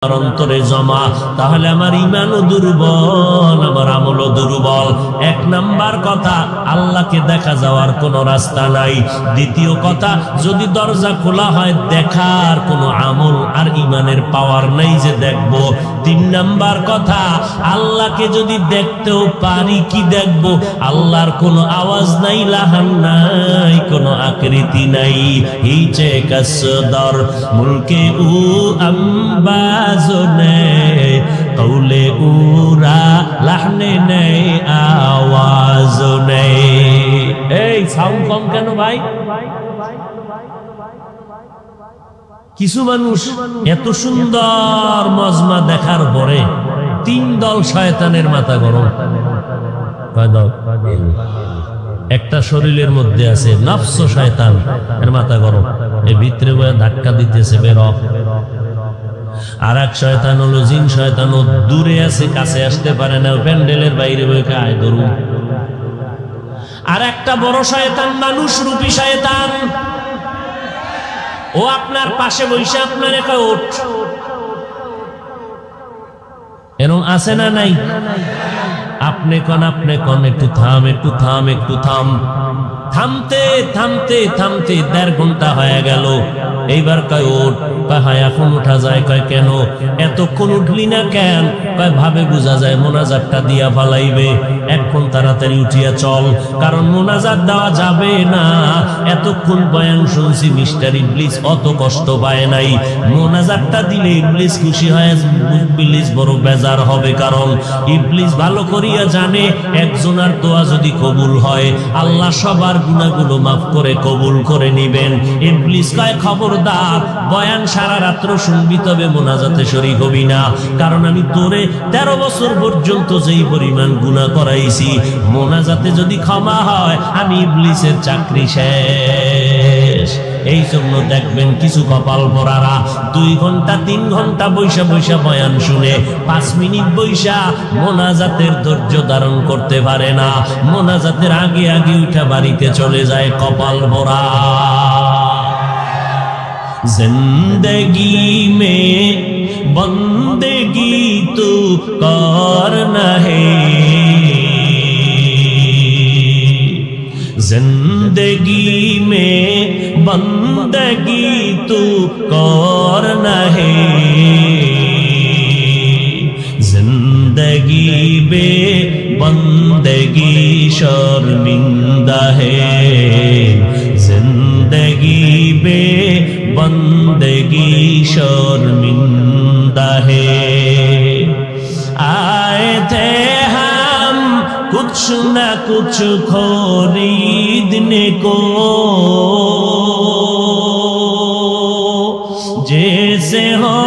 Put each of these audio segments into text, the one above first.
অন্তরে জমা, তাহলে আমার ঈমানও দুর্বল, আমার আমলও দুর্বল। এক নাম্বার কথা, আল্লাহকে দেখা যাওয়ার কোনো রাস্তা নাই। দ্বিতীয় কথা, যদি দরজা খোলা হয় দেখার কোনো আমল আর ঈমানের পাওয়ার নাই যে দেখব। তিন নাম্বার কথা, আল্লাহকে যদি দেখতেও পারি কি দেখব? আল্লাহর কোনো আওয়াজ নাই, লাহান নাই, কোনো আকৃতি নাই। হিচে কসদর মুলকে উ আম্বাজনে কৌলে উরা লাহনে নেই, আওয়াজ নেই। এই সাউন্ড কম কেন ভাই? কিছু মানুষ এত সুন্দর মজমা দেখার পরে তিন দল শয়তানের মাথা গরম। একটা শরীরের মধ্যে আছে নফস শয়তান, এর মাথা গরম, এর ভিতরে বয়ে ধাক্কা দিতেছে বের। আর এক শয়তান হলো জিন শয়তান, ও দূরে আছে, কাছে আসতে পারে না, প্যান্ডেলের বাইরে বয়ে আয় ধরু। আর একটা বড় শয়তান মানুষ রূপী শয়তান, ও আপনার পাশে বসে আপনার একা ওঠ। এরকম আছে না নাই? আপনি কন একটু থাম, একটু থাম, একটু থাম। থামতে থামতে থামতে 1.5 ঘন্টা হয়ে গেল। এইবার কয় ওঠ। কয় হ্যাঁ এখন উঠা যায়। কয় কেন এতক্ষণ উঠলি না কেন? কয় ভাবে বোঝা যায় মোনাজাতটা দিয়া ফালাইবে, এখন তাড়াতাড়ি উঠিয়া চল, কারণ মোনাজাত দেওয়া যাবে না। এতক্ষণ বয়ান শুনছি, মিস্টার ইবলিস অত কষ্ট পায় নাই। মোনাজাতটা দিলে ইবলিস খুশি হয়, ইবলিস বড় বেজার হবে, কারণ ইবলিস ভালো করিয়া জানে একজনের দোয়া যদি কবুল হয় আল্লাহ সবার গুনাহগুলো মাফ করে কবুল করে নিবেন। ইবলিস কয় খবরদার, বয়ান সারা রাত্র শুনবি, তবে মোনাজাতে শরীক হবি না, কারণ আমি তোরে 13 বছর পর্যন্ত যেই পরিমাণ গুনাহ করাইছি, মোনাজাতে যদি ক্ষমা হয় আমি ইবলিসের চাকরি শেষ। এই জন্য দেখবেন কিছু কপাল পরারা 2 ঘন্টা 3 ঘন্টা বৈশা বৈশা বয়ান শুনে 5 মিনিট বৈশা মোনাজাতের ধৈর্য ধারণ করতে পারে না, মোনাজাতের আগে আগে উঠা বাড়িতে চলে যায়, কপাল ভরা। जिंदगी में बंदगी तू करना है, जिंदगी में बंदगी तू करना है, जिंदगी बे बंदगी शर्मिंदा है, जिंदगी बे बंदगी शर्मिंदा है। आए थे हम कुछ न कुछ खरीदने को, जैसे हो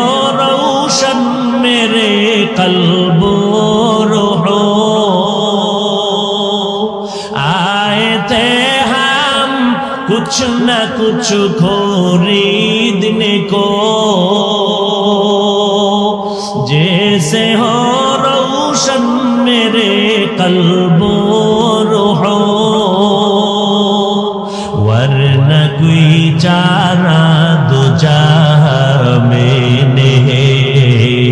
रोशन मेरे कल्बो रूहो। आए थे हम कुछ न कुछ खरीदने को, जैसे हो रोशन मेरे कल्बो रूहो, वरना कोई चारा दो जहां में नहीं,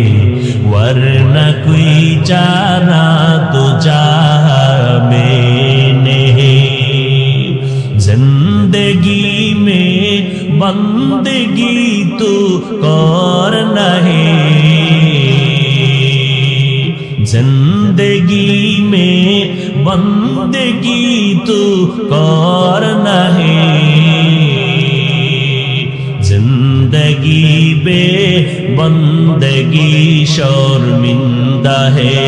वरना कोई चारा दो जहां में नहीं, जिंदगी में बंदगी तू करना है, जिंदगी में बंदगी तू करना है, जिंदगी बे बंदगी शर्मिंदा है,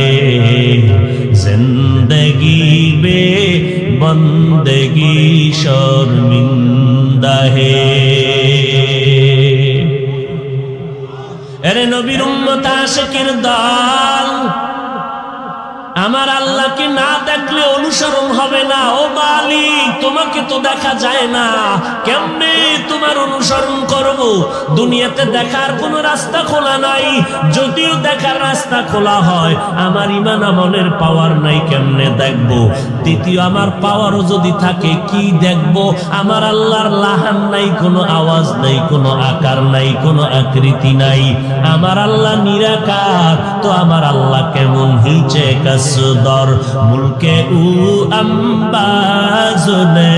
जिंदगी बे बंदगी शर्मिंदा है। अरे नबीर उम्मत आशिकीर दल, আমার আল্লাহকে না দেখলে অনুসরণ হবে না। ও মালিক, তোমাকে তো দেখা যায় না, কেমনে তোমার অনুসরণ করব? দুনিয়াতে দেখার কোনো রাস্তা খোলা নাই, যদিও দেখার রাস্তা খোলা হয়, আমার ঈমান আমলের পাওয়ার নাই, কেমনে দেখব? দ্বিতীয়, আমার পাওয়ারও যদি থাকে, কি দেখব? আমার আল্লাহর লাহান নাই, কোনো আওয়াজ নাই, কোনো আকার নাই, কোনো আকৃতি নাই। আমার আল্লাহ নিরাকার, তো আমার আল্লাহ কেমন? হিচে কাসদর মুলকে উ আম্বাজনে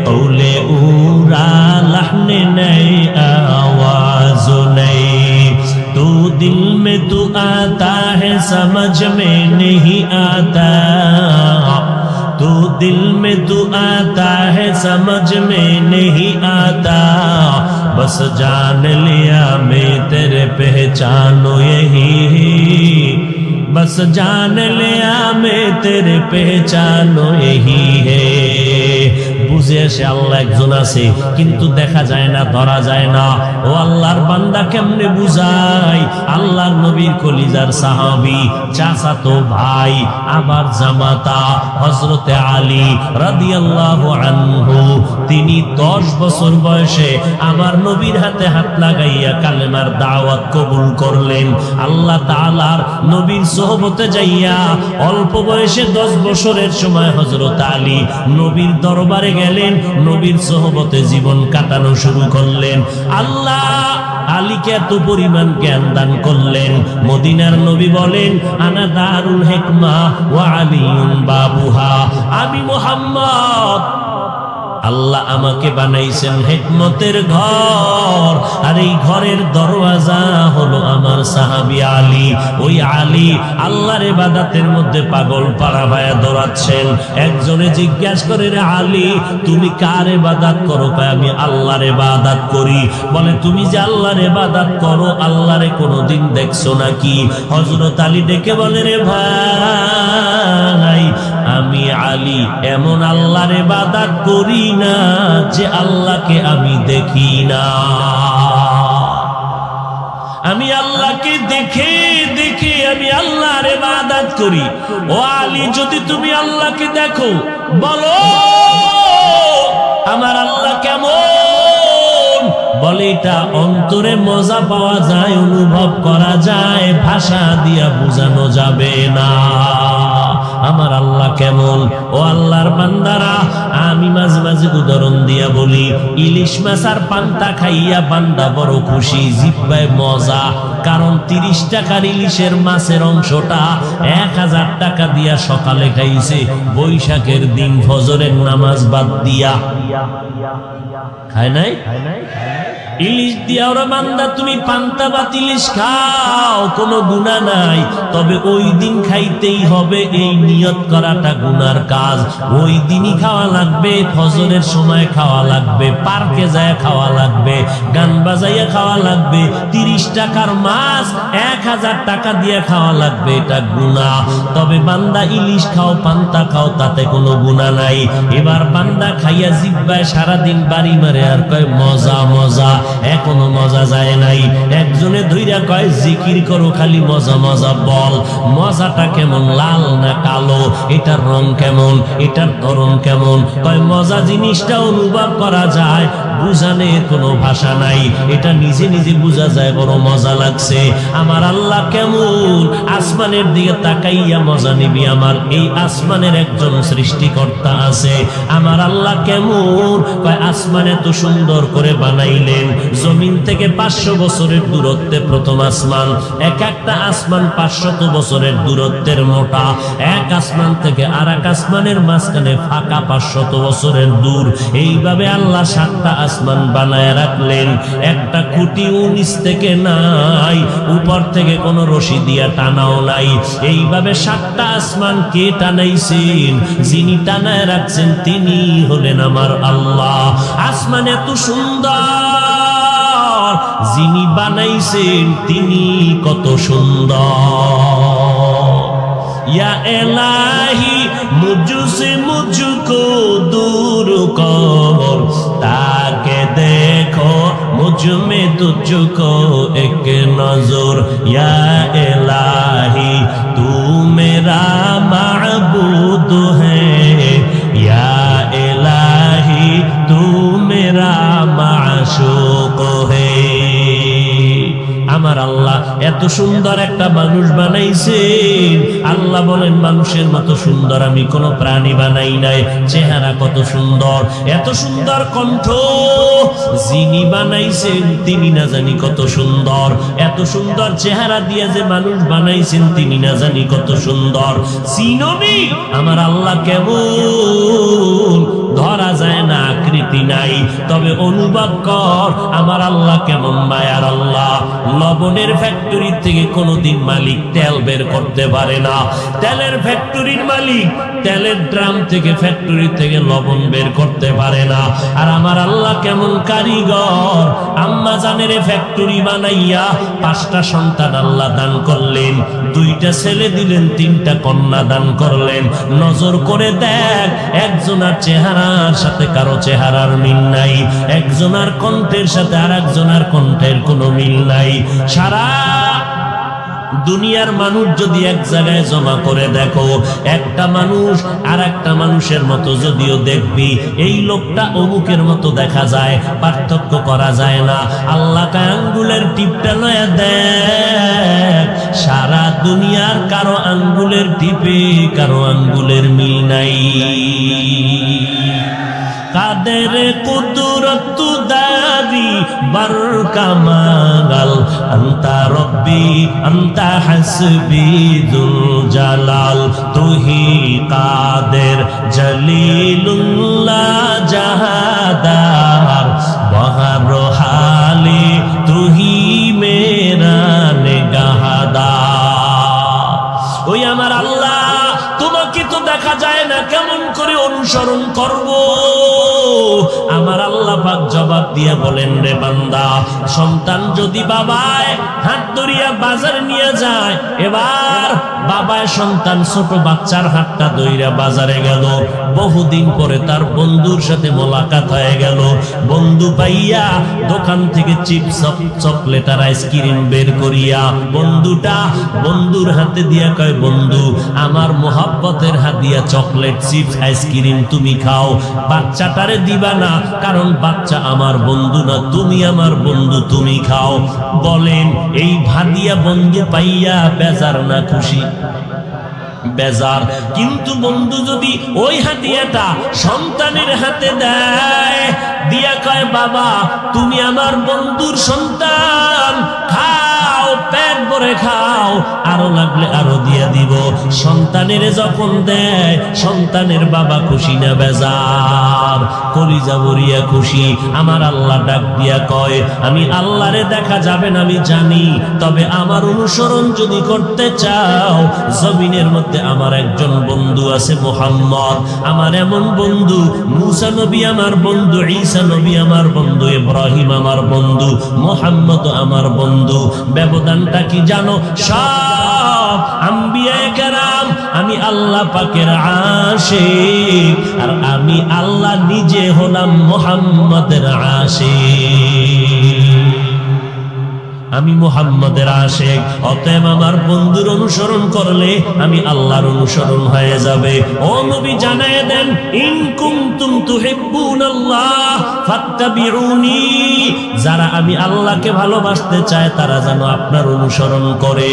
কৌলে উরা লহনে নেই आवाज नहीं, तू दिल में तू आता है समझ में नहीं आता, तू दिल में तू आता है समझ में नहीं आता, बस जान लिया मैं तेरे पहचानो यही, बस जान लिया मैं तेरे पहचानो यही है। বুঝে আসে আল্লাহ একজন আছে, কিন্তু দেখা যায় না, ধরা যায় না। ও আল্লাহর বান্দা কেমনে বুঝাই? আল্লাহর নবীর কলিজার সাহাবী, চাচাতো ভাই, আবার জামাতা হযরতে আলী রাদিয়াল্লাহু আনহু, তিনি 10 বছর বয়সে আমার নবীর হাতে হাত লাগাইয়া কালেমার দাওয়াত কবুল করলেন। আল্লাহ তাআলার নবীর সোহবতে যাইয়া অল্প বয়সে 10 বছরের সময় হযরত আলী নবীর দরবারে গেলেন, নবীর সোহবতে জীবন কাটানো শুরু করলেন। আল্লাহ আলীকে এত পরিমাণ জ্ঞান দান করলেন, মদিনার নবী বলেন, আনা দারুল হিকমা ওয়া আলিয়ুন বাবুহা, আমি মুহাম্মদ, আল্লাহ আমাকে বানাইছেন হিকমতের ঘর, আর এই ঘরের দরওয়াজা হলো আমার সাহাবী আলী। ওই আলী আল্লাহর ইবাদতের মধ্যে পাগল পাড়া ভায়া দৌড়াচ্ছেন। একজনে জিজ্ঞাসা করে, রে আলী, তুমি কার ইবাদত করো? কয়, আমি আল্লাহর ইবাদত করি। বলে, তুমি যে আল্লাহর ইবাদত করো, আল্লাহরে কোনোদিন দেখছো নাকি? হযরত আলী ডেকে বলে, রে ভাই, আমি আলী এমন আল্লাহর ইবাদত করি না যে আল্লাহকে আমি দেখি না, আমি আল্লাহকে দেখে দেখে আমি আল্লাহর ইবাদত করি। ও আলী, যদি তুমি আল্লাহকে দেখো, বলো আমার আল্লাহ কেমন? বলে, এটা অন্তরে মজা পাওয়া যায়, অনুভব করা যায়, ভাষা দিয়া বোঝানো যাবে না আমার আল্লাহ কেমন। ও আল্লাহর বান্দারা, আমি মাঝে মাঝে উদাহরণ দিয়া বলি, ইলিশ মাছ আর পান্তা খাইয়া বান্দা বড় খুশি, জিহ্বায় মজা, কারণ 30 টাকার ইলিশের মাছের অংশটা 1000 টাকা দিয়া সকালে খাইছে, বৈশাখের দিন ফজরের নামাজ বাদ দিয়া। খায় নাই? ইলিশ দিয়া ওরা বান্দা, তুমি পান্তা বা ইলিশ খাও, কোনো গুনাহ নাই, তবে ওই দিন খাইতেই হবে, এই নিয়ত করাটা গুনার কাজ। ওই দিনই খাওয়া লাগবে, ফজরের সময় খাওয়া লাগবে, পার্কে যায় খাওয়া লাগবে, গান বাজাইয়া খাওয়া লাগবে, 30 টাকার মাছ 1000 টাকা দিয়ে খাওয়া লাগবে, এটা গুনাহ। তবে বান্দা ইলিশ খাও, পান্তা খাও, তাতে কোনো গুনাহ নাই। এবার বান্দা খাইয়া জিহ্বায় সারাদিন বাড়ি মারে আর কয় মজা মজা, এখনো মজা যায় নাই। একজনে ধইরা কয়, জিকির করো, খালি মজা মজা বল, মজাটা কেমন, লাল না কালো, এটার রং কেমন, এটার ধরন কেমন? কয়, মজা জিনিসটা অনুভব করা যায়, বুঝানোর কোনো ভাষা নাই, এটা নিজে নিজে বোঝা যায়, বড় মজা লাগছে। আমার আল্লাহ কেমন? আসমানের দিকে তাকাইয়া মজা নিবি, আমার এই আসমানের একজন সৃষ্টিকর্তা আছে। আমার আল্লাহ কেমন? কয়, আসমানে তো সুন্দর করে বানাইলেন, জমিন থেকে 500 বছরের দূরত্বে প্রথম আসমান, এক একটা আসমান 500 বছরের দূরত্বের মোটা, এক আসমান থেকে আর এক আসমানের মাঝখানে ফাঁকা 500 বছরের দূর। এইভাবে আল্লাহ 7টা আসমান বানায় রাখলেন, একটা খুঁটি 19 থেকে নাই, উপর থেকে কোনো রশি দিয়া টানাও নাই। এইভাবে 7টা আসমান কে টানাইছেন? যিনি টানায় রাখছেন তিনি হলেন আমার আল্লাহ। আসমান এত সুন্দর, যিনি বানাইছেন তিনি কত সুন্দর। या इलाही मुझसे मुझको दूर कर, ताके देखो मुझ में तुझको एक नजर। या इलाही तू मेरा मेरा माबूद है, या इलाही तू मेरा माशूक है। আমার আল্লাহ এত সুন্দর একটা মানুষ বানাইছেন। আল্লাহ বলেন মানুষের মতো সুন্দর আমি কোন প্রাণী বানাই নাই। চেহারা কত সুন্দর, এত সুন্দর কণ্ঠ, যিনি বানাইছেন তিনি না জানি কত সুন্দর। এত সুন্দর চেহারা দিয়ে যে মানুষ বানাইছেন তিনি না জানি কত সুন্দর। চিননি আমার আল্লাহ কেমন? ধরা যায় না, আকৃতি নাই, তবে অনুভব কর আমার আল্লাহ কেমন মায়ার আল্লাহ। লবণের ফ্যাক্টরি থেকে কোনোদিন মালিক তেল বের করতে পারে না। তেলের ফ্যাক্টরির মালিক তেলের ড্রাম থেকে, ফ্যাক্টরি থেকে লবণ বের করতে পারে না। আর আমার আল্লাহ কেমন কারিগর। আম্মা জানের ফ্যাক্টরি বানাইয়া 5টা সন্তান আল্লাহ দান করলেন, 2টা ছেলে দিলেন, 3টা কন্যা দান করলেন। নজর করে দেখ, একজনের চেহারার সাথে কারো চেহারার মিল নাই, একজনের কণ্ঠের সাথে আর একজনের কণ্ঠের কোনো মিল নাই। সারা দুনিয়ার মানুষ যদি এক জায়গায় জমা করে দেখো, একটা মানুষ আর একটা মানুষের মতো যদিও দেখবি, এই লোকটা অমুকের মতো দেখা যায়, পার্থক্য করা যায় না। আল্লাহ আঙ্গুলের টিপটা লয়া দেখ, সারা দুনিয়ার কারো আঙ্গুলের টিপে কারো আঙ্গুলের মিল নাই। কাদের কুদরত দারি বার কামাল, আন্তা রব্বি আন্তা হাসবি যুল জালাল, তুহি কাদের জলিলুল্লাহ জাহাদার, বহর হালি তুহি মেরা নিগাহদার। ওই আমার আল্লাহ, তোমাকে তো দেখা যায় না, কেমন করে অনুসরণ করব? আমার আল্লাহ পাক জবাব দিয়ে বলেন, রে বান্দা, সন্তান যদি বাবায় হাত ধরিয়া বাজার নিয়ে যায়, এবার বাবায় সন্তান ছোট বাচ্চার হাতটা ধইরা বাজারে গেল, বহুদিন পরে তার বন্ধুর সাথে মোলাকাত হয়ে গেল। বন্ধু পাইয়া দোকান থেকে চিপস চকলেট আর আইসক্রিম বের করিয়া বন্ধুটা বন্ধুর হাতে দিয়া কয়, বন্ধু আমার মোহাব্বতের হাতিয়া চকলেট চিপস আইসক্রিম তুমি খাও, বাচ্চাটারে দিবা না, কারণ বাচ্চা আমার বন্ধু না, তুমি আমার বন্ধু, তুমি খাও। বলেন এই ভাদিয়া বন্ধু পাইয়া বেজার না খুশি? বেজার। কিন্তু বন্ধু যদি ওই হাতিয়াটা সন্তানের হাতে দেয়, দিয়া কয়, বাবা তুমি আমার বন্ধুর সন্তান, খাও, পেট ভরে খাও, আরো লাগলে আরো দিয়া দিব। সন্তানের যখন দেয়, সন্তানের বাবা খুশি না বেজার? কলিজা ভরিয়া খুশি। আমার আল্লাহ ডাক দিয়া কয়, আমি আল্লাহরে দেখা যাবে না আমি জানি, তবে আমার অনুসরণ যদি করতে চাও, জমিনের মধ্যে আমার একজন বন্ধু আছে মুহাম্মদ, আমার এমন বন্ধু, মুসা নবী আমার বন্ধু, ঈসা নবী আমার বন্ধু, ইব্রাহিম আমার বন্ধু, মুহাম্মদ আমার বন্ধু। ব্যবধানটা কি জানো? সব আম্বিয়ায়ে কেরাম আমি আল্লাহ পাকের আশিক, আর আমি আল্লাহ নিজে হলাম মুহাম্মদের আশিক। আমি মুহাম্মদের আশিক, অতএব আমার বন্ধুর অনুসরণ করলে আমি আল্লাহর অনুসরণ হয়ে যাবে। ও নবী জানায়ে দেন, ইন কুনতুম তুহিব্বুনাল্লাহ ফাত্তাবিউনি, যারা আমি আল্লাহকে ভালোবাসতে চায় তারা যেন আপনার অনুসরণ করে।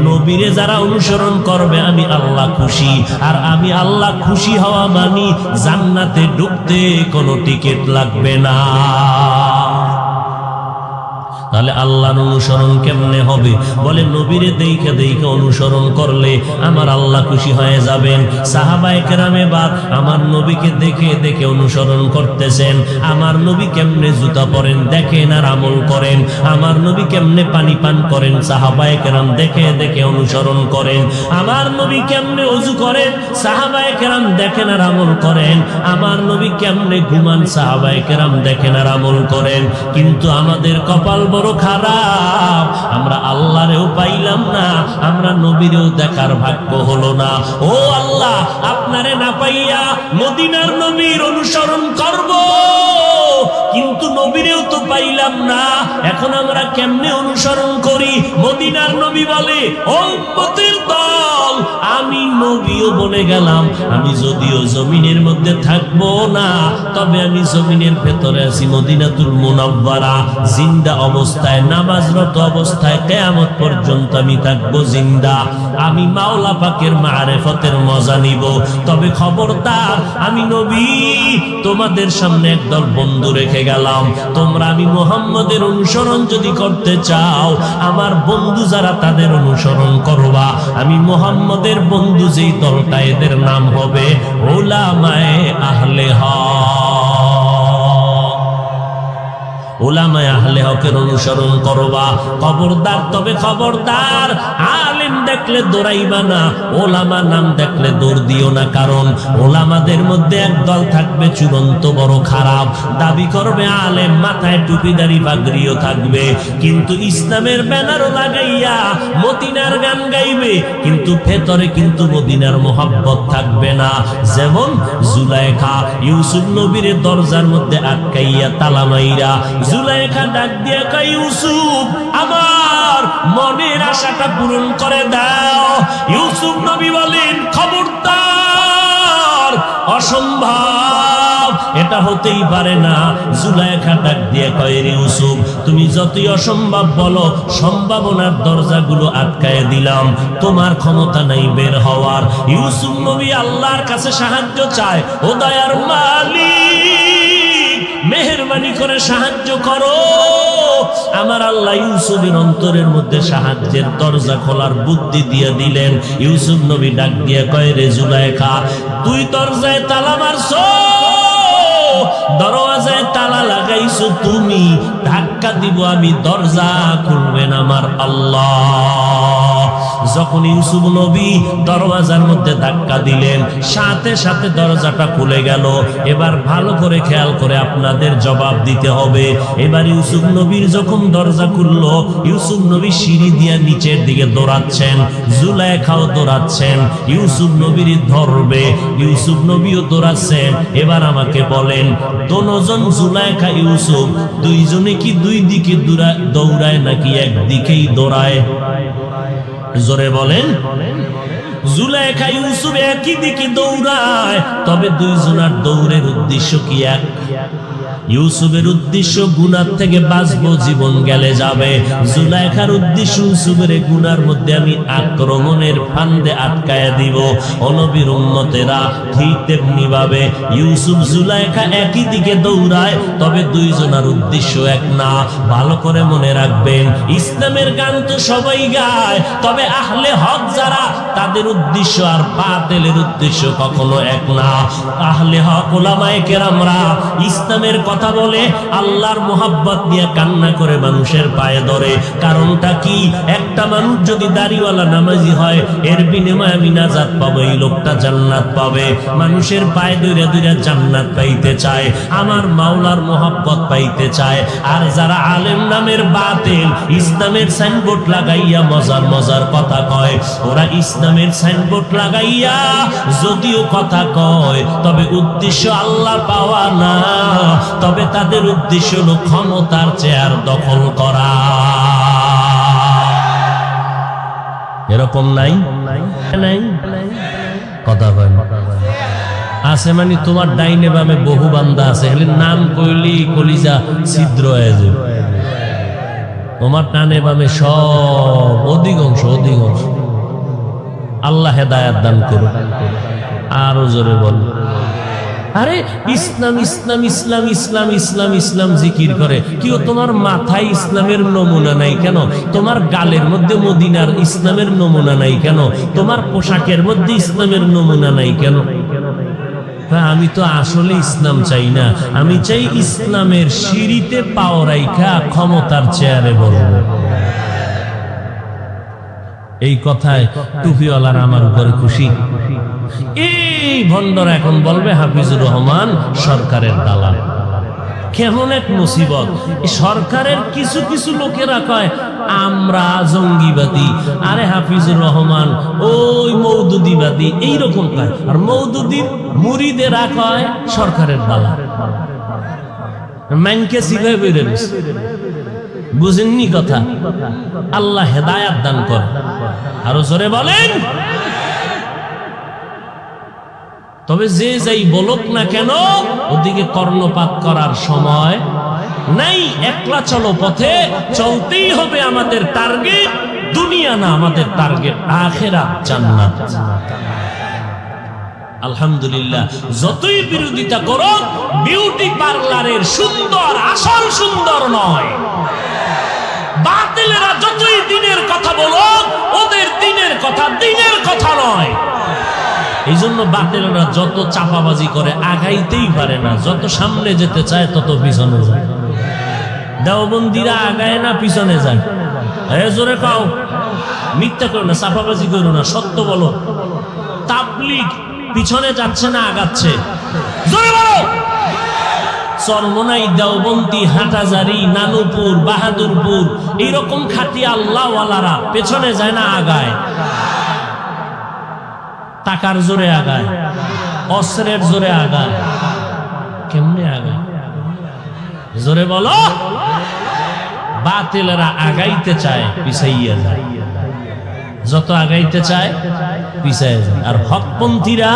নবীরে যারা অনুসরণ করবে আমি আল্লাহ খুশি, আর আমি আল্লাহ খুশি হওয়া মানি জান্নাতে ঢুকতে কোনো টিকিট লাগবে না। তাহলে আল্লাহর অনুসরণ কেমনে হবে? বলে নবীরে দেখে দেখে অনুসরণ করলে আমার আল্লাহ খুশি হয়ে যাবেন। সাহাবায়ে কেরামে বাদ আমার নবীকে দেখে দেখে অনুসরণ করতেছেন। আমার নবী কেমনে জুতা পরেন দেখেন আর আমল করেন, আমার নবী কেমনে পানি পান করেন সাহাবায়ে কেরাম দেখে দেখে অনুসরণ করেন, আমার নবী কেমনে ওযু করেন সাহাবায়ে কেরাম দেখেন আর আমল করেন, আমার নবী কেমনে ঘুমান সাহাবায়ে কেরাম দেখেন আর আমল করেন। কিন্তু আমাদের কপাল বড় খারাপ, আমরা আল্লাহরেও পাইলাম না, আমরা নবীরেও দেখার ভাগ্য হলো না। ও আল্লাহ, আপনারে না পাইয়া মদিনার নবীর অনুসরণ করব, কিন্তু নবীরেও তো পাইলাম না, এখন আমরা কেমনে অনুসরণ করি? মদিনার নবী বলে, ও উম্মতের দল, আমি নবীও বলে গেলাম, আমি যদিও জমিনের মধ্যে থাকবো না, তবে আমি জমিনের ভেতরে আছি মদিনাতুল মুনাওয়ারা, জিন্দা অবস্থায়, নামাজরত অবস্থায় কিয়ামত পর্যন্ত আমি থাকবো জিন্দা। আমি মাওলা পাকের মারেফতের মজা নিব। তবে খবরদার, আমি নবী তোমাদের সামনে একদল বন্ধু রেখে গেলাম। তোমরা আমি মুহাম্মদের অনুসরণ যদি করতে চাও, আমার বন্ধু যারা তাদের অনুসরণ করবা। আমি মুহাম্মদের বন্ধু যেই দলটা, এদের নাম হবে উলামায়ে আহলে হক। উলামায়ে আহলে হকের অনুসরণ করবা। খবরদার, তবে খবরদার, আলেম দেখলে দৌড়াইবা না, ওলামা নাম দেখলে দৌড় দিও না। কারণ ওলামাদের মধ্যে একদল থাকবে চূড়ান্ত বড় খারাপ, দাবি করবে আলেম, মাথায় টুপিদারি পাগড়িও থাকবে, কিন্তু ইসলামের ব্যানারও লাগাইয়া মদিনার গান গাইবে, কিন্তু ভেতরে কিন্তু মদিনার মোহাব্বত থাকবে না। যেমন জুলাইখা ইউসুফ নবীর দরজার মধ্যে আটকাইয়া তালা মাইরা, জুলাইখা ডাক দিয়া কয়, ইউসুফ আমার মনের আশাটা পূরণ করে দাও। ইউসুফ নবী বলেন, খবরদার, অসম্ভব, এটা হতেই পারে না। জুলাইখা ডাক দিয়ে কয়, ইউসুফ তুমি যতই অসম্ভব বলো, সম্ভাবনার দরজাগুলো আটকায় দিলাম, তোমার ক্ষমতা নাই বের হওয়ার। ইউসুফ নবী আল্লাহর কাছে সাহায্য চায়, ও দয়ার মালিক, মেহেরবানি করে সাহায্য করো। আমার আল্লাহ ইউসুফের অন্তরের মধ্যে সাহায্যের দরজা খোলার বুদ্ধি দিয়ে দিলেন। ইউসুফ নবী ডাক দিয়ে কয়, রে জুলাইখা, তুই দরজায় তালা মারছো, দরওয়াজায় তালা লাগাইছো তুমি, ধাক্কা দিব আমি, দরজা খুলবেন আমার আল্লাহ। যখন ইউসুফ নবী দরওয়াজার মধ্যে ধাক্কা দিলেন, সাথে সাথে দরজাটা খুলে গেল। এবার ভালো করে খেয়াল করে আপনাদের জবাব দিতে হবে। এবার ইউসুফ নবীর যখন দরজা খুললো, ইউসুফ নবী সিঁড়ি দিয়ে নিচের দিকে দৌড়াচ্ছেন, জুলাইখাও দৌড়াচ্ছেন, ইউসুফ নবীর ধরবে, ইউসুফ নবীও দৌড়াচ্ছেন। এবার আমাকে বলেন, দোনোজন জুলাইখা ইউসুফ দুইজনে কি দুই দিকে দৌড়ায় নাকি একদিকেই দৌড়ায়? জোরে বলেন। জুলাইখা ইউসুফ একই দিকে দৌড়ায়, তবে দুইজনার দৌড়ের উদ্দেশ্য কি এক? ইউসুফের উদ্দেশ্য গুনার থেকে বাঁচবো, জীবন গেলে যাবে। জুলাইখার উদ্দেশ্য ইউসুফের গুনার মধ্যে আমি আক্রমণের ফান্দে আটকায়া দিব। নবীর উম্মতেরা ঠিক তেমনি ভাবে ইউসুফ জুলাইখা একই দিকে দৌড়ায়, তবে দুইজনার উদ্দেশ্য এক না। ভালো করে মনে রাখবেন, ইসলামের গান তো সবাই গায়, তবে আহলে হক যারা, তাদের উদ্দেশ্য আর বাতিলের উদ্দেশ্য কখনো এক না। আহলে হক উলামায়ে কেরামরা ইসলামের কথা বলে, আল্লাহর মোহাব্বত নিয়ে কান্না করে মানুষের পায়ে ধরে। কারণটা কি? একটা মানুষ যদি দাড়িওয়ালা নামাজি হয়, এর বিনিময়ে আমি নাজাত পাবো, এই লোকটা জান্নাত পাবে। মানুষের পায়ে ধরে ধরে জান্নাত পাইতে চায়, আমার মাওলার মোহাব্বত পাইতে চায়। আর যারা আলেম নামের বাতিল, ইসলামের সাইনবোর্ড লাগাইয়া মজার মজার কথা কয়, ওরা ইসলামের সাইনবোর্ড লাগাইয়া যদিও কথা কয়, তবে উদ্দেশ্য আল্লাহ পাওয়া না, তবে তাদের উদ্দেশ্য হলো ক্ষমতার চেয়ার দখল করা। এরকম নাই? নাই কথা হয় আছে মানে তোমার ডাইনে বামে বহু বান্দা আছে, নাম কইলি কলিজা ছিদ্র হয়ে যাবে। তোমার ডানে বামে সব অধিকাংশ আল্লাহ হেদায়েত দান করুন। আরো জোরে বল, আরে ইসলাম ইসলাম ইসলাম ইসলাম ইসলাম ইসলাম জিকির করে কেউ, তোমার মাথায় ইসলামের নমুনা নাই কেন? তোমার গালের মধ্যে মদিনার ইসলামের নমুনা নাই কেন? তোমার পোশাকের মধ্যে ইসলামের নমুনা নাই কেন? আমি তো আসলে ইসলাম চাই না, আমি চাই ইসলামের সিঁড়িতে পাও রাইখা ক্ষমতার চেয়ারে বলবো। এই কথায় টুপিওয়ালারা আমার উপরে খুশি। এই ভণ্ডরা এখন বলবে হাফিজুর রহমান সরকারের দালাল। কেমন এক মুসিবত! সরকারের কিছু কিছু লোকেরা কয় আমরা জঙ্গিবাদী, আরে হাফিজুর রহমান ওই মওদুদিবাদী, এইরকম কয়। আর মওদুদির মুরিদেরা কয় সরকারের দালাল। মানকে সিগাই বেরে বুঝেননি কথা? আল্লাহ হেদায়াত দান করে। আরো জোরে বলেন। তবে যে যাই বলুক না কেন ওদিকে কর্ণপাত করার সময় নাই। একলা চলো পথে, চলতেই হবে। আমাদের টার্গেট দুনিয়া না, আমাদের টার্গেট আখিরাত, জান্নাত। আলহামদুলিল্লাহ, যতই বিরোধিতা করো, বিউটি পার্লারের সুন্দর আসল সুন্দর নয়। বাতিলেরা যতই দিনের কথা বলো, ওদের দিনের কথা দিনের কথা নয়। এই জন্য বাতিলেরা যত চাপাবাজি করে আগাইতেই পারে না। যত সামনে যেতে চায় তত পিছনে যায়। দেওবন্দিরা আগায় না, পিছনে যায়। জোরে কাও, মিথ্যা করো না, চাপাবাজি করো না, সত্য বলো। তাবলীগ পিছনে যাচ্ছে না, আগাচ্ছে। জোরে বলো। চরমনাই, দেওবন্দি, হাটাজারি, নানুপুর, বাহাদুরপুর, এইরকম খাঁটি আল্লাহওয়ালারা পেছনে যায় না, আগায়। টাকার জোরে আগায়, অস্ত্রের জোরে আগায়। কেমনে আগায়? জোরে বলো। বাতিলেরা আগাইতে চায়, পিছাইয়া যায়। যত আগাইতে চায় পিছাইয়া যায়। আর হকপন্থীরা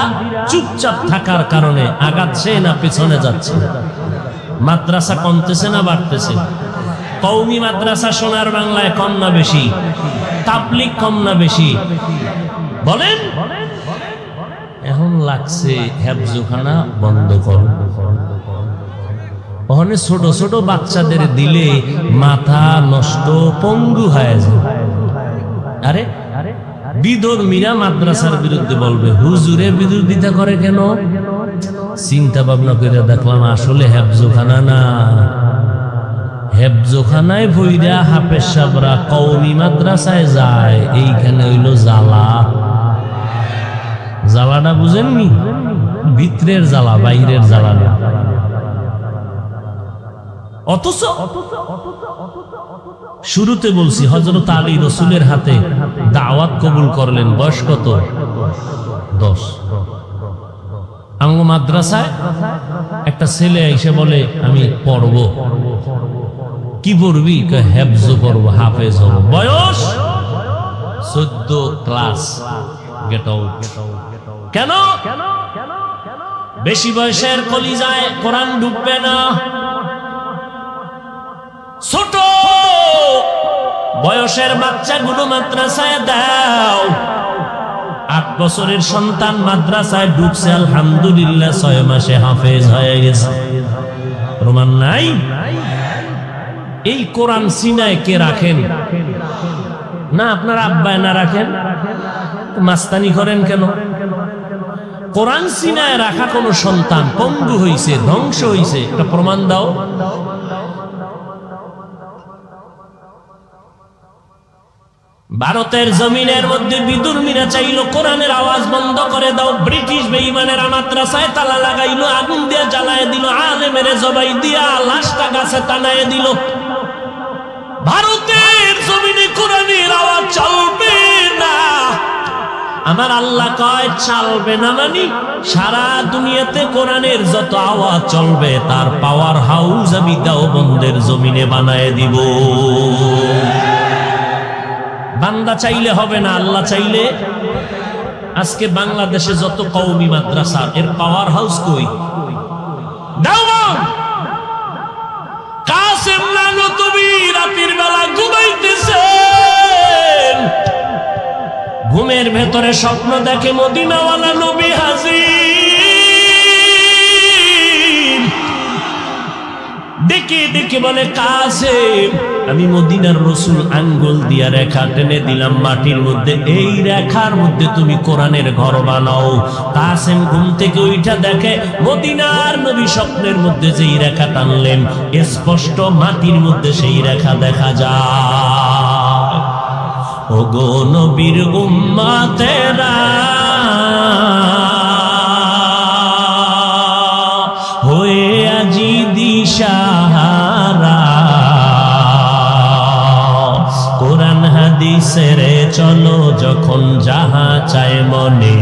চুপচাপ থাকার কারণে আগাচ্ছে না, পিছনে যাচ্ছে। মাদ্রাসা কমতেছে না বাড়তেছে? কওমি মাদ্রাসা সোনার বাংলায় কম না বেশি? তাবলীগ কম না বেশি? বলেন। এখন লাগছে হেফজখানা বন্ধ করো। ওখানে ছোট ছোট বাচ্চাদের দিলে মাথা নষ্ট, পঙ্গু হয়ে যায়। আরে বিধর্মীরা মাদ্রাসার বিরুদ্ধে বলবে, হুজুরে বিরোধিতা করে কেন? চিন্তা ভাবনা করে দেখলাম আসলে হেফজখানা না। হেফজখানায় ভইরা হাফেজ সাহেবরা কওমি মাদ্রাসায় যায়। এইখানে হইল জ্বালা। জ্বালাটা বুঝেননি? ভিতরের জ্বালা, বাইরের জ্বালা না। অথচ শুরুতে বলছি, হযরত আলী রাসূলের হাতে দাওয়াত কবুল করলেন। বয়স কত? 10। আমগো মাদ্রাসায় একটা ছেলে এসে বলে, আমি পড়ব। কি পড়বি? হেফজ পড়ব, হাফেজ হব। বয়স 14 ক্লাস। Get out. কেন? বেশি বয়সের কলিজায় কোরআন ঢুকবে না। ছোট বয়সের বাচ্চাগুলো মাদ্রাসায় দাও। 8 বছরের সন্তান মাদ্রাসায় ঢুকছে, আলহামদুলিল্লাহ 6 মাসে হাফেজ হয়ে গেছে। প্রমাণ নাই? এই কোরআন সিনায় কে রাখেন? না আপনার আব্বায় না রাখেন? মাস্তানি করেন কেন? কোরআন সিনায় রাখা কোন সন্তান পঙ্গু হইছে, ধ্বংস হইছে, একটা প্রমাণ দাও। ভারতের জমিনের মধ্যে বিদুর্মীরা চাইল কোরআনের আওয়াজ বন্ধ করে দাও। ব্রিটিশ বেঈমানেরা মাদ্রাসায় তালা লাগাইলো, আগুন দিয়ে জ্বালায় দিল, আলেমের জবাই দিয়া লাশটা গাছে টানায় দিল। ভারতের জমিনে কোরআনের আওয়াজ চলবে না। আমার আল্লাহ কয় চলবে না মানে সারা দুনিয়াতে কোরআনের যত আওয়াজ চলবে তার পাওয়ার হাউস আমি দেওবন্দের জমিনে বানায় দিব। বান্দা চাইলে হবে না, আল্লাহ চাইলে। আজকে বাংলাদেশে যত কওমি মাদ্রাসা, এর পাওয়ার হাউস কই? দেওবন্দ। কাসেম নানতুবি রাতের বেলা ঘুমাইতেছেন, ঘুমের ভেতরে স্বপ্ন দেখে মদিনাওয়ালা নবী হাজির। দেখে দেখে বলে, কাসেম আমি মদিনার রসুল আঙ্গুল দিয়া রেখা টেনে দিলাম মাটির মধ্যে, এই রেখার মধ্যে তুমি কোরআনের ঘর বানাও। কাসেম ঘুম থেকে উঠা দেখে মদিনার নবী স্বপ্নের মধ্যে যেই রেখা টানলেন স্পষ্ট মাটির মধ্যে সেই রেখা দেখা যায়। ওগো নবীর উম্মতেরা হয়ে আজি দিশাহারা, কোরআন হাদিসের চলো যখন যাহা চায় মনে,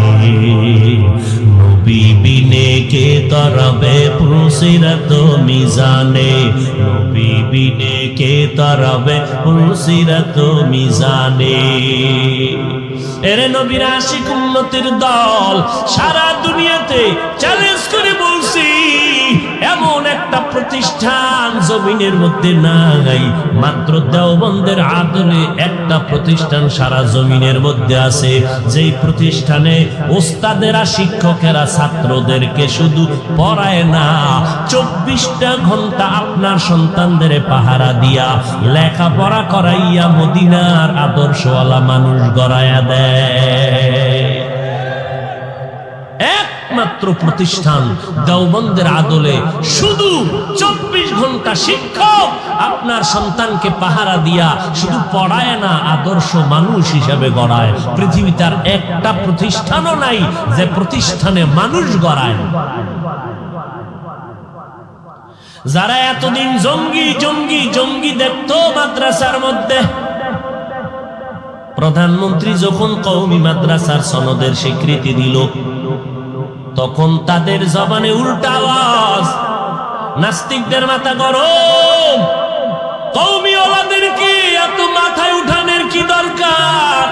নবী বিনে কে তরবে পুরসিরাত মিজানে, নবী বিনে কে তরবে পুরসিরাত মিজানে। এরে নবীর আশিক উম্মতের দল, সারা দুনিয়াতে চ্যালেঞ্জ করে বলছি, এমন একটা প্রতিষ্ঠান জমিনের মধ্যে নাই, মাত্র দেওবন্দের আদলে একটা প্রতিষ্ঠান সারা জমিনের মধ্যে আছে, যেই প্রতিষ্ঠানে ওস্তাদেরা শিক্ষকেরা ছাত্রদেরকে শুধু পড়ায় না, 24টা ঘন্টা আপনার সন্তানদের পাহারা দিয়া লেখাপড়া করাইয়া মদিনার আদর্শওয়ালা মানুষ গড়াইয়া দেয়। একমাত্র প্রতিষ্ঠান দেওবন্দের আদলে শুধু 24 ঘন্টা শিক্ষক আপনার সন্তানকে পাহারা দিয়া শুধু পড়ায় না, আদর্শ মানুষ হিসাবে গড়ায়। পৃথিবীতে আর একটা প্রতিষ্ঠানও নাই যে প্রতিষ্ঠানে মানুষ গড়ায়। যারা এতদিন জঙ্গি জঙ্গি জঙ্গি দেখতো মাদ্রাসার মধ্যে, প্রধানমন্ত্রী যখন কওমি মাদ্রাসার সনদের স্বীকৃতি দিল, তখন তাদের জবানে উল্টা আওয়াজ, নাস্তিকদের মাথা গরম, কওমিওয়ালাদেরকে এত মাথায় উঠানোর কি দরকার?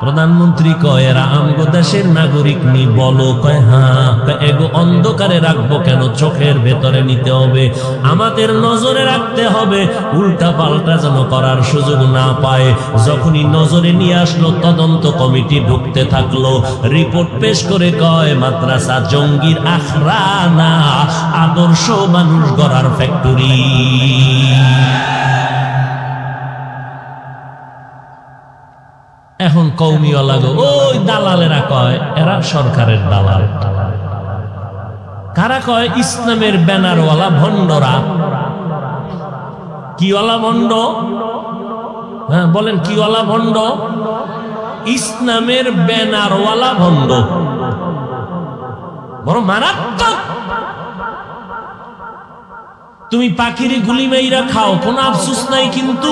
প্রধানমন্ত্রী কয় এরা আমগো দেশের নাগরিক নি, বলো? কয় হ্যাঁ। এগো অন্ধকারে রাখবো কেন? চোখের ভেতরে নিতে হবে, আমাদের নজরে রাখতে হবে, উল্টা পাল্টা যেন করার সুযোগ না পায়। যখনই নজরে নিয়ে আসলো, তদন্ত কমিটি ঢুকতে থাকলো, রিপোর্ট পেশ করে কয় মাদ্রাসা জঙ্গির আখড়া না, আদর্শ মানুষ গড়ার ফ্যাক্টরি। এখন কওমিওয়ালা গো, ওই দালালেরা কয় এরা সরকারের দালাল। কারা কয়? ইসলামের ব্যানারওয়ালা ভণ্ডরা। কিওয়ালা ভণ্ড? হ্যাঁ বলেন, কিওয়ালা ভণ্ড? ইসলামের ব্যানারওয়ালা ভণ্ড, বড় মারাত্মক। তুমি পাখিরে গুলি মাইরা খাও, কোনো আফসোস নাই, কিন্তু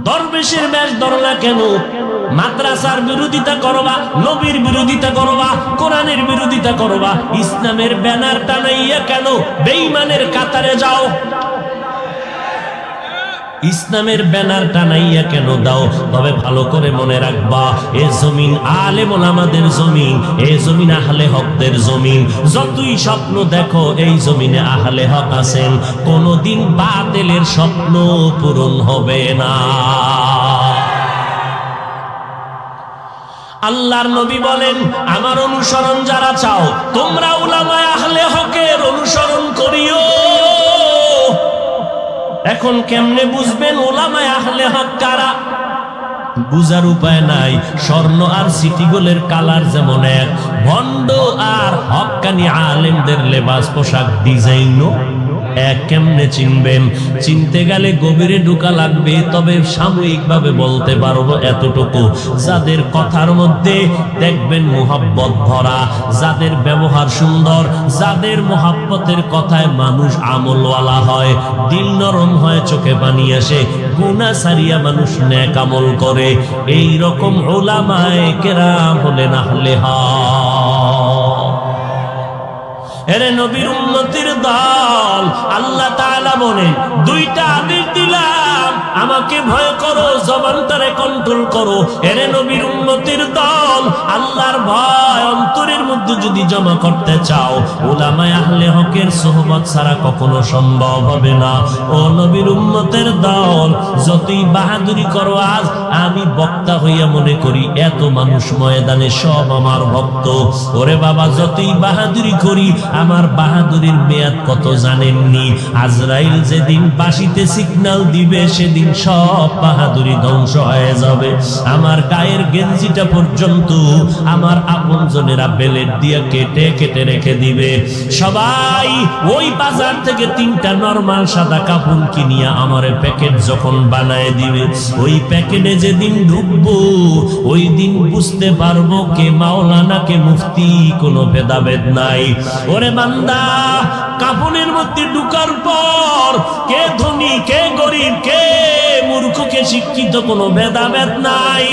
দরবেশের বেশ ধরলা কেন? মাদ্রাসার বিরোধিতা করবা, নবীর বিরোধিতা করবা, কোরআনের বিরোধিতা করবা, ইসলামের ব্যানার টানাইয়া কেন বেঈমানের কাতারে যাও? ইসলামের ব্যানার টানাইয়া কেন দাও? তবে ভালো করে মনে রাখবা, এ জমিন আলেম ওলামাদের জমিন, এ জমিন আহলে হকদের জমিন। যতই স্বপ্ন দেখো, এই জমিনে আহলে হক আছেন, কোনদিন বাতিলের স্বপ্ন পূরণ হবে না। আল্লাহর নবী বলেন, আমার অনুসরণ যারা চাও, তোমরা উলামায়ে আহলে হকের অনুসরণ করিও। এখন কেমনে বুঝবেন উলামায়ে আহলে হক কারা? বুঝার উপায় নাই। স্বর্ণ আর সিটি গোল্ডের কালার যেমন এক, ভণ্ড আর হক্কানি আলেমদের লেবাস পোশাক ডিজাইনও এক। কেমনে চিনবেন? চিনতে গেলে গভীরে ঢোকা লাগবে। তবে সাময়িকভাবে বলতে পারবো এতটুকু, যাদের কথার মধ্যে দেখবেন মুহাব্বত ভরা, যাদের ব্যবহার সুন্দর, যাদের মুহাব্বতের কথায় মানুষ আমলওয়ালা হয়, দিল নরম হয়, চোখে পানি আসে, গুনাহ সারিয়া মানুষ নেক আমল করে, এই রকম উলামায়ে কেরাম হলেন আহলে হক। এরে নবীর উম্মতের দল, আল্লাহ তাআলা বলেন, দুইটা আদেশ দিলাম, আমাকে ভয় করো, জবানটারে কন্ট্রোল করো। এরে নবীর উম্মতের দল, আল্লাহর ভয় অন্তরের মধ্যে যদি জমা করতে চাও, উলামায়ে আহলে হকের সোহবত ছাড়া কখনো সম্ভব হবে না। ও নবীর উম্মতের দল, যতই বাহাদুরি করো, আজ আমি বক্তা হইয়া মনে করি এত মানুষ ময়দানে সব আমার ভক্ত। ওরে বাবা, যতই বাহাদুরি করি, আমার বাহাদুরির মেয়াদ কত জানেননি? আজরাইল যেদিন বাঁশিতে সিগন্যাল দিবে, সেদিন সব বাহাদুরি ধ্বংস হয়ে যাবে। আমার গায়ের গেঞ্জিটা পর্যন্ত আমার আপনজনেরা বেলেট দিয়ে কেটে কেটে রেখে দিবে। সবাই ওই বাজার থেকে 3টা নরমাল সাদা কাপড় কিনিয়া আমার প্যাকেট যখন বানায় দিবে, ওই প্যাকেটে যেদিন ঢুকবো, ওই দিন বুঝতে পারবো কে মাওলানা কে মুফতি, কোনো ভেদাভেদ নাই। ওরে বান্দা, কাফনের মধ্যে ঢুকার পর কে ধনী কে গরিব কে মূর্খ কে শিক্ষিত কোনো ভেদাভেদ নাই।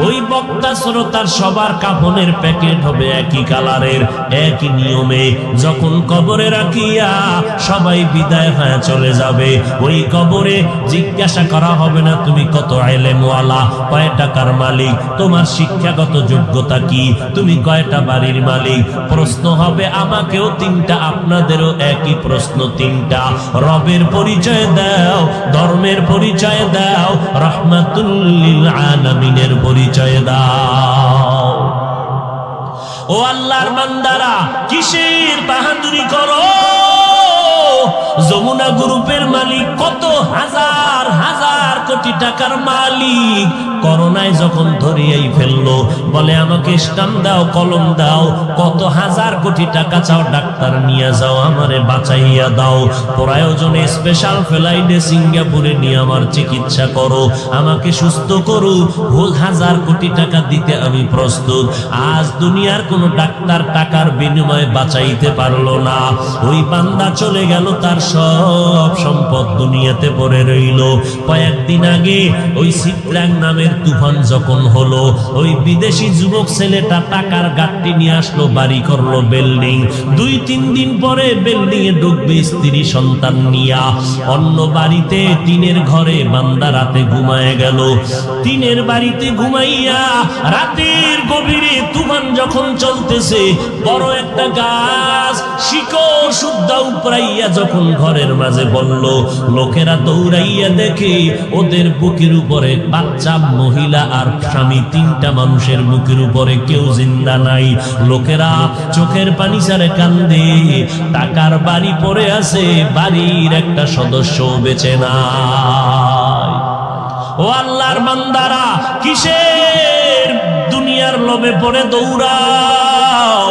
ওই বক্তা শ্রোতার সবার কাফনের প্যাকেট হবে একই কালারের, একই নিয়মে। যখন কবরে রাখিয়া সবাই বিদায় হয়ে চলে যাবে, ওই কবরে জিজ্ঞাসা করা হবে না তুমি কত ইলমওয়ালা, কয় টাকার মালিক, তোমার শিক্ষাগত যোগ্যতা কি, তুমি কয়টা বাড়ির মালিক। প্রশ্ন হবে আমাকেও তিনটা, আপনাদেরও একই প্রশ্ন তিনটা। রবের পরিচয় দাও, ধর্মের পরিচয় দাও, রাহমাতুল লিল আলামিনের পরিচয় দাও। ও আল্লাহর বান্দারা, কিসের বাহাদুরি করো? যমুনা গ্রুপের মালিক কত হাজার হাজার কোটি টাকার মালিক, করোনায় যখন ধরিয়েই ফেললো, বলে আমাকে স্টাম্প দাও, কলম দাও, কত হাজার কোটি টাকা চাও, ডাক্তার নিয়ে যাও, আমারে বাঁচাইয়া দাও, প্রয়োজনে স্পেশাল ফ্লাইটে সিঙ্গাপুরে নিয়ে আমার চিকিৎসা করো, আমাকে সুস্থ করো, হাজার কোটি টাকা দিতে আমি প্রস্তুত। আজ দুনিয়ার কোন ডাক্তার টাকার বিনিময়ে বাঁচাইতে পারলো না। ওই বান্দা চলে গেল, তার সব সম্পদ দুনিয়াতে পড়ে রইল। কয়েকদিন আগে ওই সিট্রাং নামের তুফান যখন হলো, ওই বিদেশি যুবক ছেলেটা টাকার গাড়ি নিয়ে আসলো, বাড়ি করলো বিল্ডিং। 2-3 দিন পরে বিল্ডিং এ ঢুকবে স্ত্রী সন্তান নিয়া। অন্য বাড়িতে টিনের ঘরে বান্দা রাতে ঘুমায় গেল। টিনের বাড়িতে ঘুমাইয়া রাতের গভীরে তুফান যখন চলতেছে, বড় একটা গাছ শিকড় সুদ্ধা উপরাইয়া যখন ঘরের মাঝে বলল, লোকেরা দৌড়াইয়া দেখে ওদের বুকের উপরে বাচ্চা, মহিলা আর স্বামী, 3টা মানুষের বুকের উপরে কেউ জিন্দা নাই। লোকেরা চোখের পানি ছাড়ে কান্দে, টাকার বাড়ি পড়ে আছে, বাড়ির একটা সদস্য বেঁচে নাই। ও আল্লাহর বান্দারা, কিসের দুনিয়ার লোভে পড়ে দৌড়াও?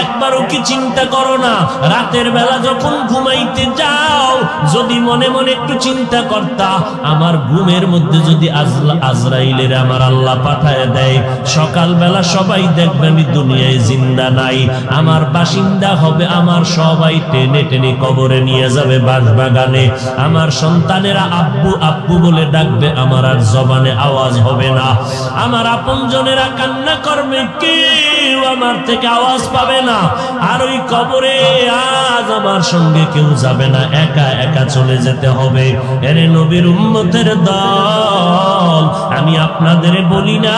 একবারও কি চিন্তা করো না? রাতের বেলা যখন ঘুমাইতে যাও, যদি মনে মনে একটু চিন্তা করতা, আমার ঘুমের মধ্যে যদি আজরাইলের আমার আল্লাহ পাঠায় দেয়, সকালবেলা সবাই দেখবে আমি দুনিয়ায় জিন্দা নাই, আমার বাসিন্দা হবে, আমার সবাই টেনে টেনে কবরে নিয়ে যাবে বাঁশবাগানে, আমার সন্তানেরা আব্বু আব্বু বলে ডাকবে, আমার আর জবানে আওয়াজ হবে না, আমার আপনজনেরা কান্না করবে, কেউ আমার থেকে আওয়াজ পাবে না। আর ওই কবরে আজ আমার সঙ্গে কেউ যাবে না, একা একা চলে যেতে হবে। এরে নবীর উম্মতের দল, আমি আপনাদের বলি না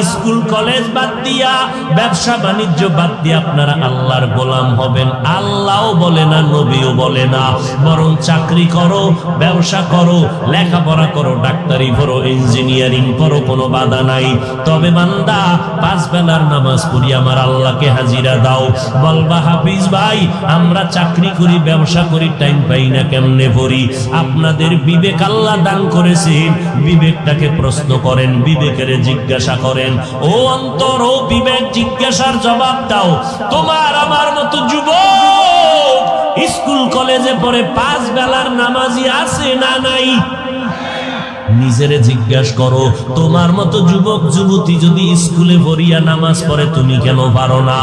স্কুল কলেজ বাদ দিয়া, ব্যবসা বাণিজ্য বাদ দিয়ে আপনারা আল্লাহর গোলাম হবেন। আল্লাহও বলে না, নবীও বলে না, বরং চাকরি করো, ব্যবসা করো, লেখাপড়া করো, ডাক্তারি পড়ো, ইঞ্জিনিয়ারিং পড়ো, কোনো বাধা নাই। তবে বান্দা 5 বেলার নামাজ পড়ি, আমার আল্লাহকে হাজিরা দাও। বলবা হাফিজ ভাই, আমরা চাকরি করি, ব্যবসা করি, টাইম পাই না, কেমনে পড়ি? আপনাদের বিবেক আল্লাহ দান করেছেন, বিবেকটাকে প্রশ্ন করেন, বিবেকের জিজ্ঞাসা করেন। ও অন্তর, ও বিবেক, জিজ্ঞাসার জবাব দাও। তোমার আমার মতো যুবক স্কুল কলেজে পড়ে 5 বেলার নামাজি আছে না নাই? নিজেরে জিজ্ঞাসা করো। তোমার মতো যুবক যুবতী যদি স্কুলে পড়িয়া নামাজ পড়ে, তুমি কেন পারো না?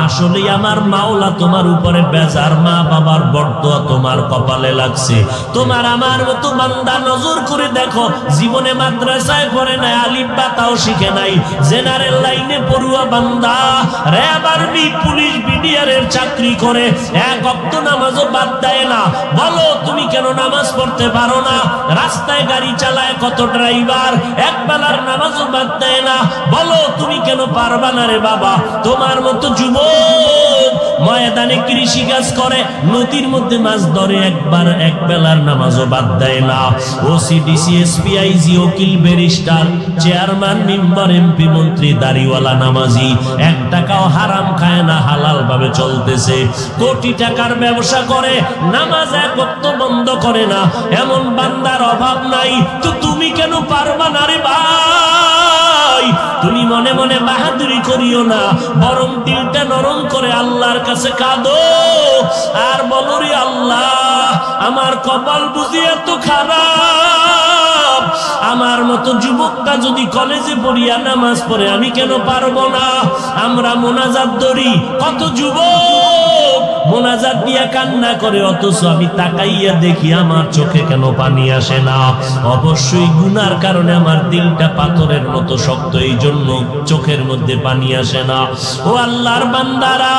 আসলে আমার মাওলা তোমার উপরে বেজার, মা বাবার বরদোয়া তোমার কপালে লাগছে। তোমার আমার মতো বান্দা নজর করে দেখো, জীবনে মাদ্রাসায় পড়ে নাই, আলিফ বা তাও শিখে নাই, জেনারেল লাইনে পড়ুয়া বান্দা, র‍্যাব, আর্মি, পুলিশ, বিডিআরের চাকরি করে, 1 ওয়াক্ত নামাজও বাদ দেয় না। বলো তুমি কেন নামাজ পড়তে পারো না? রাস্তায় গাড়ি চালায় কত ড্রাইভার, 1 বেলার নামাজও বাদ দেয় না। বলো তুমি কেন পারবা না রে বাবা? তোমার মতো যুবক ময়দানে কৃষি কাজ করে, নদীর মধ্যে মাছ ধরে, 1 বেলার নামাজও বাদ দেয় না। ওসিডিসি, এসপি, আইজি, উকিল, ব্যারিস্টার, চেয়ারম্যান, মেম্বার, এমপি, মন্ত্রী, দাড়িওয়ালা, নামাজি, 1 টাকাও হারাম খায় না, হালাল ভাবে চলতেছে। কোটি টাকার ব্যবসা করে, নামাজ 1 ওয়াক্ত বন্ধ করে না, এমন বান্দার অভাব নাই। তো তুমি কেন পারবা না রে ভাই? তুমি মনে মনে বাহাদুরি করিও না, বরং দিলটা নরম করে আল্লাহর কাছে কাঁদো আর বলো, রে আল্লাহ, আমার কপাল বুঝি এত খারাপ, আমার মতো যুবকটা যদি কলেজে পড়িয়া নামাজ পড়ে, আমি কেন পারবো না? আমরা মোনাজাত ধরি, কত যুবক মোনাজাত দিয়া কান্না করে, অথচ আমি তাকাইয়া দেখি আমার চোখে কেন পানি আসে না? অবশ্যই গুনার কারণে আমার দিলটা পাথরের মতো শক্ত, এই জন্য চোখের মধ্যে পানি আসে না। ও আল্লাহর বান্দারা,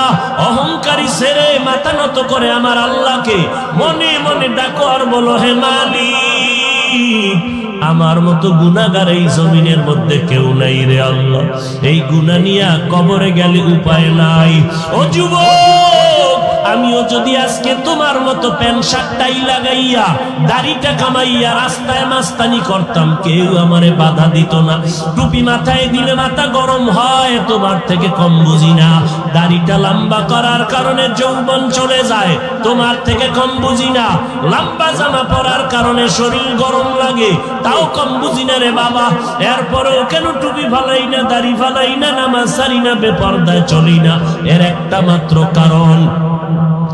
অহংকারী ছেড়ে মাথা নত করে আমার আল্লাহকে মনে মনে ডাকো আর বলো, হে মালিক, আমার মতো গুনাহগার এই জমিনের মধ্যে কেউ নাই রে আল্লাহ। এই গুনাহ নিয়ে কবরে গেলে উপায় নাই। ও যুবক, আমিও যদি আজকে তোমার মতো প্যান্ট শার্টটাই লাগাইয়া দাড়িটা কামাইয়া রাস্তায় মাস্তানি করতাম, কেউ আমারে বাধা দিত না। টুপি মাথায় দিলে মাথা গরম হয়, তোমার থেকে কম বুঝি না। দাড়িটা লম্বা করার কারণে যৌবন চলে যায়, তোমার থেকে কম বুঝি না। লম্বা জামা পরার কারণে শরীর গরম লাগে, তাও কম বুঝি না রে বাবা। এরপরেও কেন টুপি ফালাই না, দাড়ি ফালাই না, নামাজ সারি না, বেপরদায় চলি না? এর একটা মাত্র কারণ,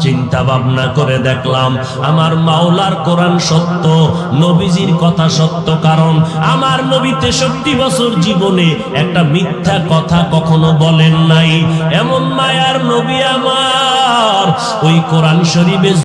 চিন্তা ভাবনা করে দেখলাম আমার মাওলার কোরআন সত্য, নবীজির কথা সত্য। কারণ আমার নবী 63 বছর জীবনে একটা মিথ্যা কথা কখনো বলেন নাই। এমন মায়ার নবী আমার, ওই কোরআন শরীফে